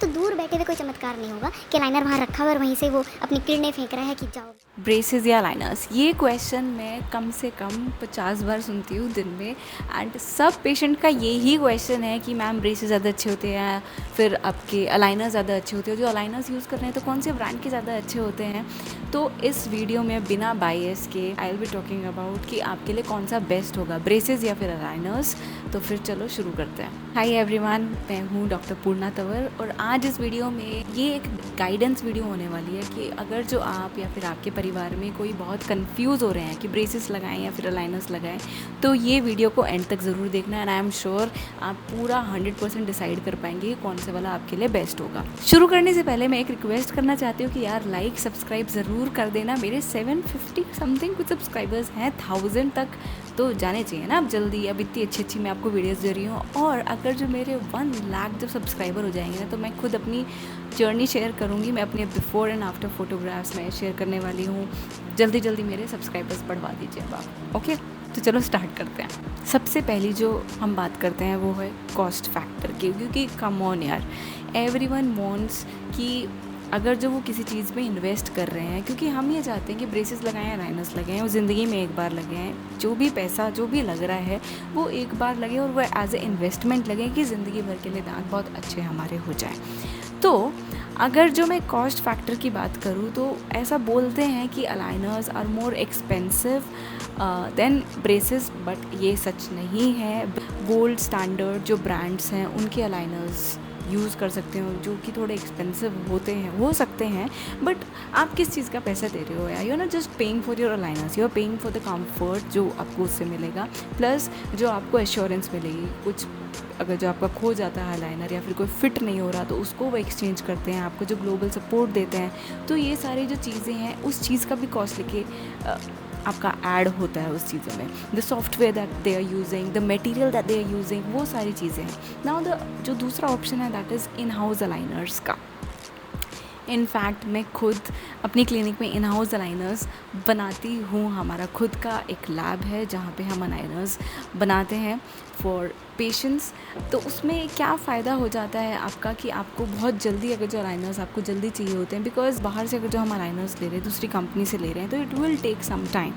तो दूर बैठे हुए कोई चमत्कार नहीं होगा कि लाइनर वहाँ रखा हुआ और वहीं से वो अपनी किरणें फेंक रहा है कि जाओ। ब्रेसेस या लाइनर्स, ये क्वेश्चन मैं कम से कम 50 बार सुनती हूँ दिन में। एंड सब पेशेंट का यही क्वेश्चन है कि मैम ब्रेसेस ज़्यादा अच्छे होते हैं, फिर आपके अलाइनर ज़्यादा अच्छे होते हैं, जो अलाइनर्स यूज़ कर रहे हैं तो कौन से ब्रांड के ज़्यादा अच्छे होते हैं। तो इस वीडियो में बिना बायस के I will be talking about कि आपके लिए कौन सा बेस्ट होगा, ब्रेसेस या फिर अलाइनर्स। तो फिर चलो शुरू करते हैं। हाय एवरीवन, मैं हूँ डॉक्टर पूर्णा तंवर और आज इस वीडियो में ये एक गाइडेंस वीडियो होने वाली है कि अगर जो आप या फिर आपके परिवार में कोई बहुत कंफ्यूज हो रहे हैं कि ब्रेसेस लगाएं या फिर अलाइनर्स लगाएं, तो ये वीडियो को एंड तक ज़रूर देखना। एंड आई एम श्योर आप पूरा 100% डिसाइड कर पाएंगे कि कौन से वाला आपके लिए बेस्ट होगा। शुरू करने से पहले मैं एक रिक्वेस्ट करना चाहती हूँ कि यार लाइक सब्सक्राइब ज़रूर कर देना। मेरे 750 समथिंग कुछ सब्सक्राइबर्स हैं, 1000 तक तो जाने चाहिए ना अब जल्दी। अब इतनी अच्छी मैं आपको वीडियोस दे रही हूँ और अगर जो मेरे 1 लाख जब सब्सक्राइबर हो जाएंगे ना, तो मैं खुद अपनी जर्नी शेयर करूँगी। मैं अपने बिफोर एंड आफ्टर फोटोग्राफ्स में शेयर करने वाली हूँ। जल्दी मेरे सब्सक्राइबर्स बढ़वा दीजिए अब आप। ओके, तो चलो स्टार्ट करते हैं। सबसे पहली जो हम बात करते हैं वो है कॉस्ट फैक्टर की, क्योंकि कम ऑन यार, एवरीवन वांट्स कि अगर जो वो किसी चीज़ में इन्वेस्ट कर रहे हैं, क्योंकि हम ये चाहते हैं कि ब्रेसेस लगाएं या लाइनर्स लगाएं वो ज़िंदगी में एक बार लगे हैं। जो भी पैसा जो भी लग रहा है वो एक बार लगे और वो एज ए इन्वेस्टमेंट लगे कि ज़िंदगी भर के लिए दांत बहुत अच्छे हमारे हो जाएं। तो अगर जो मैं कॉस्ट फैक्टर की बात करूँ तो ऐसा बोलते हैं कि aligners are more expensive than braces, but ये सच नहीं है। गोल्ड स्टैंडर्ड जो ब्रांड्स हैं उनके अलाइनर्स यूज़ कर सकते हो जो कि थोड़े एक्सपेंसिव होते हैं, हो सकते हैं, बट आप किस चीज़ का पैसा दे रहे हो यार। You are not just paying for your aligners, you are paying for the comfort जो आपको उससे मिलेगा, प्लस जो आपको एश्योरेंस मिलेगी। कुछ अगर जो आपका खो जाता है अलाइनर या फिर कोई फिट नहीं हो रहा तो उसको वो एक्सचेंज करते हैं, आपको जो ग्लोबल सपोर्ट देते हैं। तो ये सारी जो चीज़ें हैं उस चीज़ का भी कॉस्ट लेके आपका ऐड होता है उस चीज़ों में। The software that they are using, the material that they are using, वो सारी चीज़ें हैं। नाउ द जो दूसरा ऑप्शन है that is in house aligners का। इनफैक्ट मैं खुद अपनी क्लिनिक में इन हाउस अलाइनर्स बनाती हूँ। हमारा खुद का एक लैब है जहाँ पे हम अलाइनर्स बनाते हैं फॉर पेशेंट्स। तो उसमें क्या फ़ायदा हो जाता है आपका कि आपको बहुत जल्दी, अगर जो अलाइनर्स आपको जल्दी चाहिए होते हैं, बिकॉज़ बाहर से अगर जो हम अलाइनर्स ले रहे हैं दूसरी कंपनी से ले रहे हैं तो it will take some time,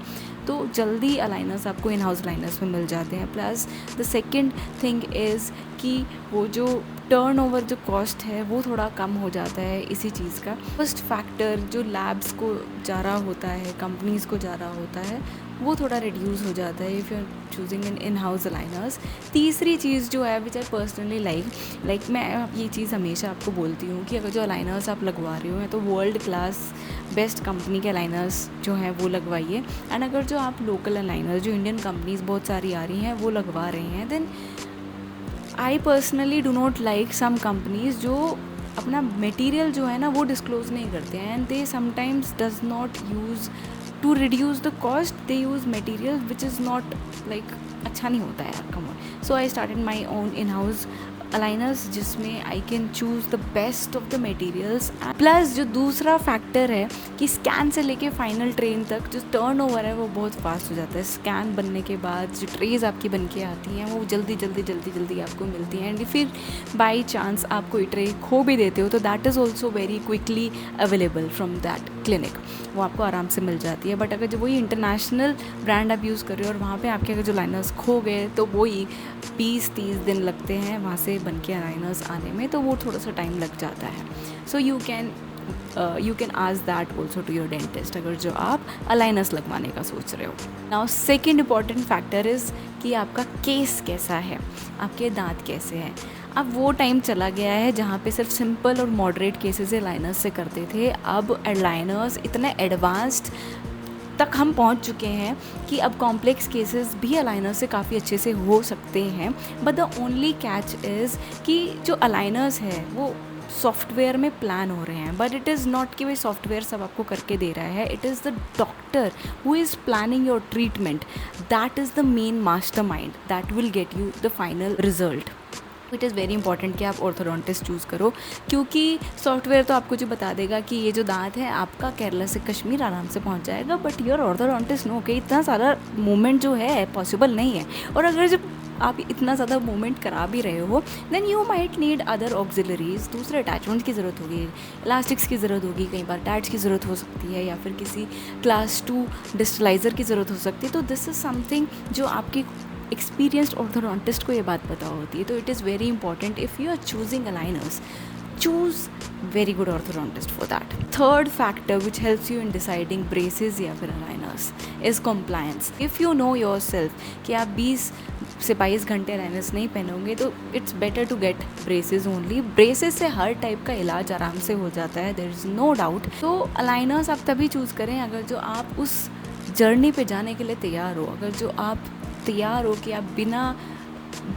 तो जल्दी अलाइनर्स आपको इन हाउस अलाइनर्स में मिल जाते हैं। Plus the second thing is कि वो जो टर्नओवर जो कॉस्ट है वो थोड़ा कम हो जाता है इसी चीज़ का। फर्स्ट फैक्टर जो लैब्स को जा रहा होता है, कंपनीज़ को जा रहा होता है, वो थोड़ा रिड्यूस हो जाता है if you are choosing in house aligners. तीसरी चीज़ जो है विच आई पर्सनली लाइक मैं ये चीज़ हमेशा आपको बोलती हूँ कि अगर जो अलाइनर्स आप लगवा रहे हो तो वर्ल्ड क्लास बेस्ट कंपनी के अलाइनर्स जो हैं वो लगवाइए। एंड अगर जो आप लोकल अलाइनर्स जो इंडियन कंपनीज़ बहुत सारी आ रही हैं वो लगवा रहे हैं, then I personally do not like some companies जो अपना मटेरियल जो है ना वो डिस्क्लोज नहीं करते हैं, and they sometimes does not use to reduce the cost, they use material which is not like अच्छा नहीं होता है यार, come on. So I started my own in house aligners जिसमें I can choose the best of the materials. Plus जो दूसरा factor है कि स्कैन से लेके फाइनल ट्रेन तक जो टर्नओवर है वो बहुत फास्ट हो जाता है। स्कैन बनने के बाद जो ट्रेज आपकी बन के आती हैं वो जल्दी आपको मिलती हैं। एंड फिर बाई चांस आप कोई ट्रे खो भी देते हो तो that is also very quickly available from that clinic, वो आपको आराम से मिल जाती है। बट अगर जो वही इंटरनेशनल ब्रांड आप यूज़ कर रहे हो और वहाँ पे आपके अगर जो लाइनर्स खो गए तो वही 20-30 दिन लगते हैं वहाँ से बन के अलाइनर्स आने में, तो वो थोड़ा सा टाइम लग जाता है। So you can ask that also to your dentist अगर जो आप अलाइनर्स लगवाने का सोच रहे हो। Now second important factor is कि आपका केस कैसा है, आपके दांत कैसे हैं। अब वो टाइम चला गया है जहाँ पे सिर्फ सिंपल और मॉडरेट केसेस अलाइनर्स से करते थे। अब अलाइनर्स इतने एडवांस्ड तक हम पहुंच चुके हैं कि अब कॉम्प्लेक्स केसेस भी अलाइनर से काफ़ी अच्छे से हो सकते हैं। But the only catch is कि जो अलाइनर्स है वो सॉफ्टवेयर में प्लान हो रहे हैं, बट इट इज़ नॉट कि भाई सॉफ्टवेयर सब आपको करके दे रहा है। It is the doctor who is planning your treatment, that is the main master mind that will get you the final result. It is very important कि आप orthodontist choose करो, क्योंकि सॉफ्टवेयर तो आपको जो बता देगा कि ये जो दांत है आपका केरला से कश्मीर आराम से पहुंच जाएगा, बट योर ऑर्थोडोंटिस्ट नो कि इतना सारा मूवमेंट जो है पॉसिबल नहीं है। और अगर जब आप इतना ज़्यादा मूवमेंट करा भी रहे हो, then you might need other auxiliaries, दूसरे अटैचमेंट की ज़रूरत होगी, इलास्टिक्स की ज़रूरत होगी, कई बार टैड्स की ज़रूरत हो सकती है, या फिर किसी क्लास 2 डिस्टलाइज़र की ज़रूरत हो सकती है। तो दिस इज़ समथिंग जो आपकी एक्सपीरियंस्ड ऑर्थोडोंटिस्ट को ये बात पता होती है। तो it is very important if you are choosing aligners, choose very good orthodontist for that. Third factor which helps you in deciding braces या फिर aligners is compliance. If you know yourself कि आप 20 से 22 घंटे aligners नहीं पहनोगे तो it's better to get braces only. braces से हर type का इलाज आराम से हो जाता है, there is no doubt. तो aligners आप तभी चूज़ करें अगर जो आप उस जर्नी पे जाने के लिए तैयार हो, अगर जो आप तैयार हो कि आप बिना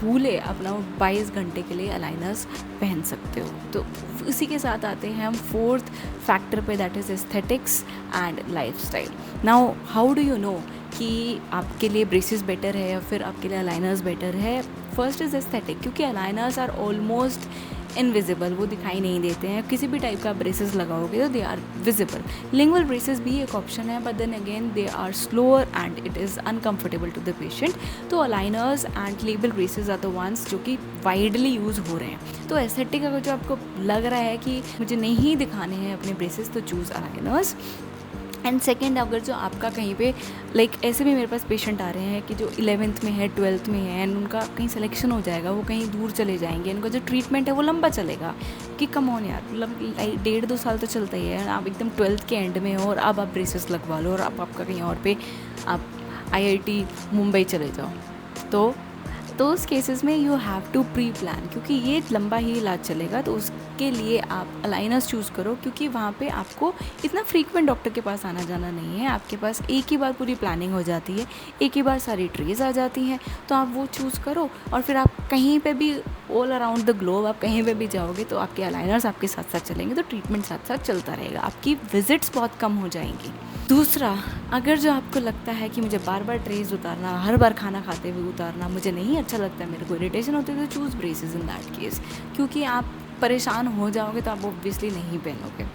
भूले अपना 22 घंटे के लिए अलाइनर्स पहन सकते हो। तो इसी के साथ आते हैं हम फोर्थ फैक्टर पे, that is aesthetics and lifestyle. Now how do you know कि आपके लिए ब्रेसेस बेटर है या फिर आपके लिए अलाइनर्स बेटर है? फर्स्ट इज़ एस्थेटिक, क्योंकि अलाइनर्स आर ऑलमोस्ट इनविजिबल, वो दिखाई नहीं देते हैं। किसी भी टाइप का ब्रेसेस लगाओगे तो they are visible. Lingual braces भी एक ऑप्शन है, but then again they are slower and it is uncomfortable to the patient. तो aligners and labial braces are the ones जो कि वाइडली यूज़ हो रहे हैं। तो एस्थेटिक अगर जो आपको लग रहा है कि मुझे नहीं दिखाने हैं अपने ब्रेसेस, तो चूज़ अलाइनर्स। एंड सेकेंड, अगर जो आपका कहीं पे ऐसे भी मेरे पास पेशेंट आ रहे हैं कि जो 11th में है, 12th में है, एंड उनका कहीं सिलेक्शन हो जाएगा, वो कहीं दूर चले जाएंगे, उनका जो ट्रीटमेंट है वो लंबा चलेगा कि कम ऑन यार, मतलब 1.5-2 साल तो चलता ही है। आप एकदम 12th के एंड में हो और अब आप ब्रेसेस लगवा लो और अब आपका कहीं और पे आप IIT मुंबई चले जाओ, तो उस केसेस में you have to pre plan, क्योंकि ये लंबा ही इलाज चलेगा। तो उसके लिए आप अलाइनर्स चूज़ करो, क्योंकि वहाँ पे आपको इतना फ्रीक्वेंट डॉक्टर के पास आना जाना नहीं है। आपके पास एक ही बार पूरी प्लानिंग हो जाती है, एक ही बार सारी ट्रेज आ जाती हैं। तो आप वो चूज़ करो और फिर आप कहीं पे भी ऑल अराउंड द ग्लोब आप कहीं पे भी जाओगे तो आपके अलाइनर्स आपके साथ साथ चलेंगे, तो ट्रीटमेंट साथ साथ चलता रहेगा, आपकी विजिट्स बहुत कम हो जाएंगी। दूसरा, अगर जो आपको लगता है कि मुझे बार बार ट्रेस उतारना, हर बार खाना खाते हुए उतारना मुझे नहीं अच्छा लगता है, मेरे को इरिटेशन होती है, तो choose braces in that case, क्योंकि आप परेशान हो जाओगे तो आप ऑब्वियसली नहीं पहनोगे।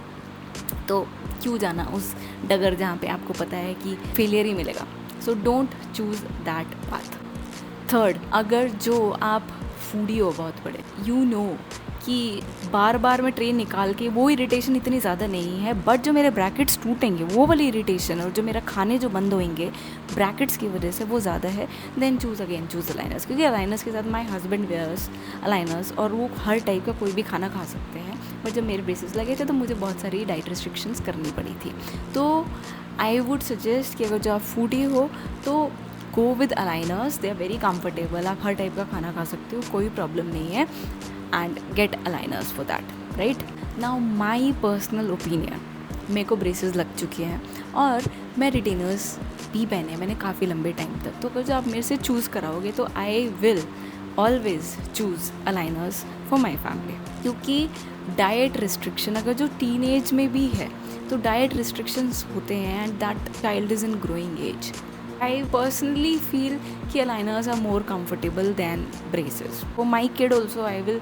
तो क्यों जाना उस डगर जहाँ पे आपको पता है कि फेलियर ही मिलेगा। So don't choose that path. Third, अगर जो आप फूडी हो बहुत बड़े, यू नो कि बार बार मैं ट्रे निकाल के, वो इरिटेशन इतनी ज़्यादा नहीं है, बट जो मेरे ब्रैकेट्स टूटेंगे वो वाली इरिटेशन, और जो मेरा खाने जो बंद होंगे ब्रैकेट्स की वजह से, वो ज़्यादा है, देन चूज़ अलाइनर्स। क्योंकि अलाइनर्स के साथ माई हस्बैंड वेयर्स अलाइनर्स, और वो हर टाइप का कोई भी खाना खा सकते हैं। बट जब मेरे ब्रेसेस लगे थे तो मुझे बहुत सारी डाइट रिस्ट्रिक्शंस करनी पड़ी थी। तो आई वुड सजेस्ट कि अगर जो आप फूडी हो तो go with aligners, they are very comfortable, आप हर टाइप का खाना खा सकते हो, कोई प्रॉब्लम नहीं है, and get aligners for that, right. Now my personal opinion, मेरे को ब्रेसेस लग चुके हैं और मैं रिटेनर्स भी पहने, मैंने काफ़ी लंबे टाइम तक। तो अगर जो आप मेरे से चूज़ कराओगे तो I will always choose aligners for my family, क्योंकि डाइट रिस्ट्रिक्शन अगर जो टीन एज में भी है तो डाइट रिस्ट्रिक्शंस होते हैं, and that child is in growing age. I personally feel कि aligners are more comfortable than braces. For my kid also I will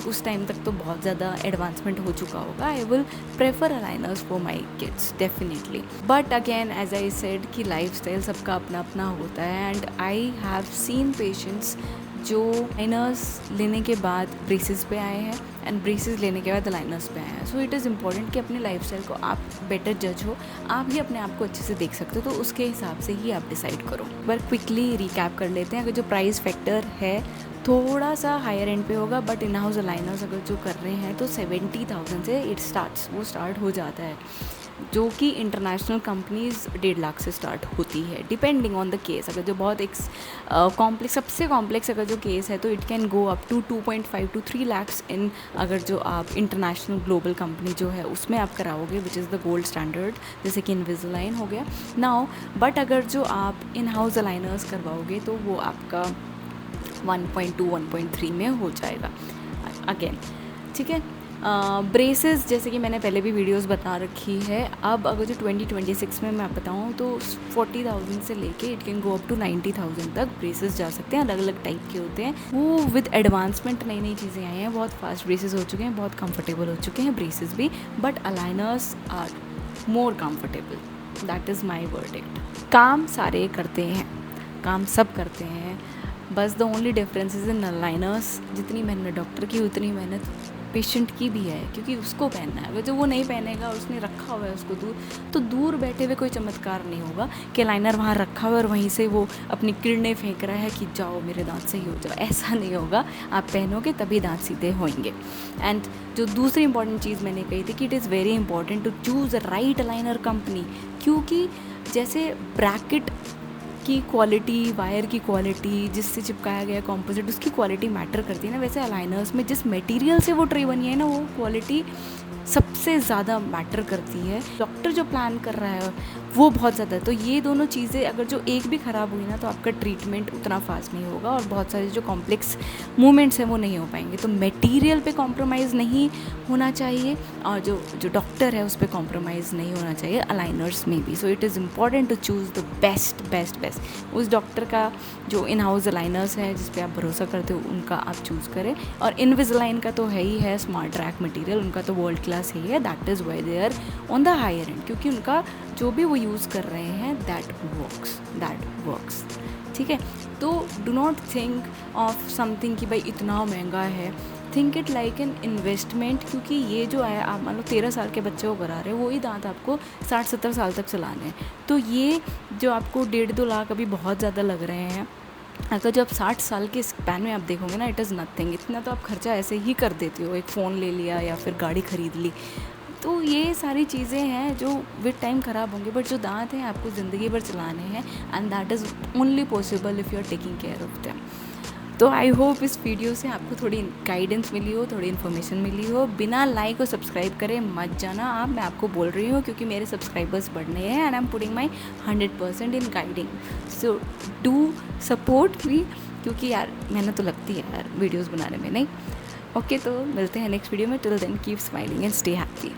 उस टाइम तक तो बहुत ज़्यादा एडवांसमेंट हो चुका होगा, I will prefer aligners for my kids definitely. But again as I said कि lifestyle सबका अपना अपना होता है, and I have seen patients जो अलाइनर्स लेने के बाद ब्रेसेस पे आए हैं एंड ब्रेसेस लेने के बाद अलाइनर्स पे आए हैं। सो इट इज़ इम्पॉर्टेंट कि अपने लाइफस्टाइल को आप बेटर जज हो, आप ही अपने आप को अच्छे से देख सकते हो, तो उसके हिसाब से ही आप डिसाइड करो। पर क्विकली रिकैप कर लेते हैं, अगर जो प्राइस फैक्टर है थोड़ा सा हायर एंड पे होगा, बट इन हाउस अलाइनर्स अगर जो कर रहे हैं तो 70,000 से वो स्टार्ट हो जाता है, जो कि इंटरनेशनल कंपनीज़ 1.5 लाख से स्टार्ट होती है, डिपेंडिंग ऑन द केस। अगर जो बहुत कॉम्प्लेक्स, सबसे कॉम्प्लेक्स अगर जो केस है तो it can go up to 2.5 to 3 lakhs in, अगर जो आप इंटरनेशनल ग्लोबल कंपनी जो है उसमें आप कराओगे, which is the gold standard, जैसे कि इनविजिलाइन हो गया नाउ। बट अगर जो आप इन हाउस अलाइनर्स करवाओगे तो वो आपका 1.2-1.3 में हो जाएगा अगेन, ठीक है। ब्रेसेस जैसे कि मैंने पहले भी वीडियोस बता रखी है, अब अगर जो 2026 में मैं बताऊँ तो 40,000 से लेके it can go up to 90,000 तक ब्रेसेस जा सकते हैं, अलग अलग टाइप के होते हैं। वो विद एडवांसमेंट नई नई चीज़ें आई हैं, बहुत फास्ट ब्रेसेस हो चुके हैं, बहुत कंफर्टेबल हो चुके हैं ब्रेसेस भी, but aligners are more comfortable, that is my verdict. काम सारे करते हैं, काम सब करते हैं, बस the only difference is in aligners, जितनी मेहनत डॉक्टर की उतनी मेहनत पेशेंट की भी है, क्योंकि उसको पहनना है। अगर जो वो नहीं पहनेगा और उसने रखा हुआ है उसको दूर, तो दूर बैठे हुए कोई चमत्कार नहीं होगा कि लाइनर वहाँ रखा हुआ है और वहीं से वो अपनी किरणें फेंक रहा है कि जाओ मेरे दांत सही हो जाओ। ऐसा नहीं होगा, आप पहनोगे तभी दांत सीधे होंगे। एंड जो दूसरी इंपॉर्टेंट चीज़ मैंने कही थी कि it is very important to choose a right aligner company, क्योंकि जैसे ब्रैकेट की क्वालिटी, वायर की क्वालिटी, जिससे चिपकाया गया कॉम्पोजिट, उसकी क्वालिटी मैटर करती है ना, वैसे अलाइनर्स में जिस मटेरियल से वो ट्रे बनी है ना, वो क्वालिटी सबसे ज़्यादा मैटर करती है। डॉक्टर जो प्लान कर रहा है वो बहुत ज़्यादा, तो ये दोनों चीज़ें अगर जो एक भी ख़राब हुई ना, तो आपका ट्रीटमेंट उतना फास्ट नहीं होगा और बहुत सारे जो कॉम्प्लेक्स मूवमेंट्स हैं वो नहीं हो पाएंगे। तो मटेरियल पे कॉम्प्रोमाइज़ नहीं होना चाहिए और जो डॉक्टर है उस पर कॉम्प्रोमाइज़ नहीं होना चाहिए अलाइनर्स में भी। So it is important to choose the best best best. उस डॉक्टर का जो इन हाउस अलाइनर्स है जिस पे आप भरोसा करते हो उनका आप चूज़ करें। और इनविज़लाइन का तो है ही है, स्मार्ट ट्रैक मटेरियल, उनका तो वर्ल्ड क्लास ही है। That is why they are on the higher end, क्योंकि उनका जो भी वो यूज़ कर रहे हैं दैट वर्क्स। ठीक है, तो do not think of something कि भाई इतना महंगा है, think it like an investment. क्योंकि ये जो है, आप मान लो 13 साल के बच्चे को करा रहे हो, वही दांत आपको 60-70 साल तक चलाने हैं। तो ये जो आपको 1.5-2 लाख अभी बहुत ज़्यादा लग रहे हैं, अगर जो आप 60 साल के स्पैन में आप देखोगे ना, इट इज़ नथिंग। इतना तो आप खर्चा ऐसे ही कर देते हो, एक फ़ोन ले लिया या फिर गाड़ी ख़रीद ली। तो ये सारी चीज़ें हैं जो विद टाइम ख़राब होंगे, बट जो दांत हैं आपको ज़िंदगी भर चलाने हैं, and that is only possible if you are taking care of them. तो आई होप इस वीडियो से आपको थोड़ी गाइडेंस मिली हो, थोड़ी इन्फॉर्मेशन मिली हो। बिना लाइक और सब्सक्राइब करे मत जाना आप, मैं आपको बोल रही हूँ, क्योंकि मेरे सब्सक्राइबर्स बढ़ने हैं and I am putting my 100% in guiding. So do support me, क्योंकि यार मेहनत तो लगती है यार वीडियोज़ बनाने में, नहीं? ओके, तो मिलते हैं नेक्स्ट वीडियो में। Till then keep smiling and stay happy.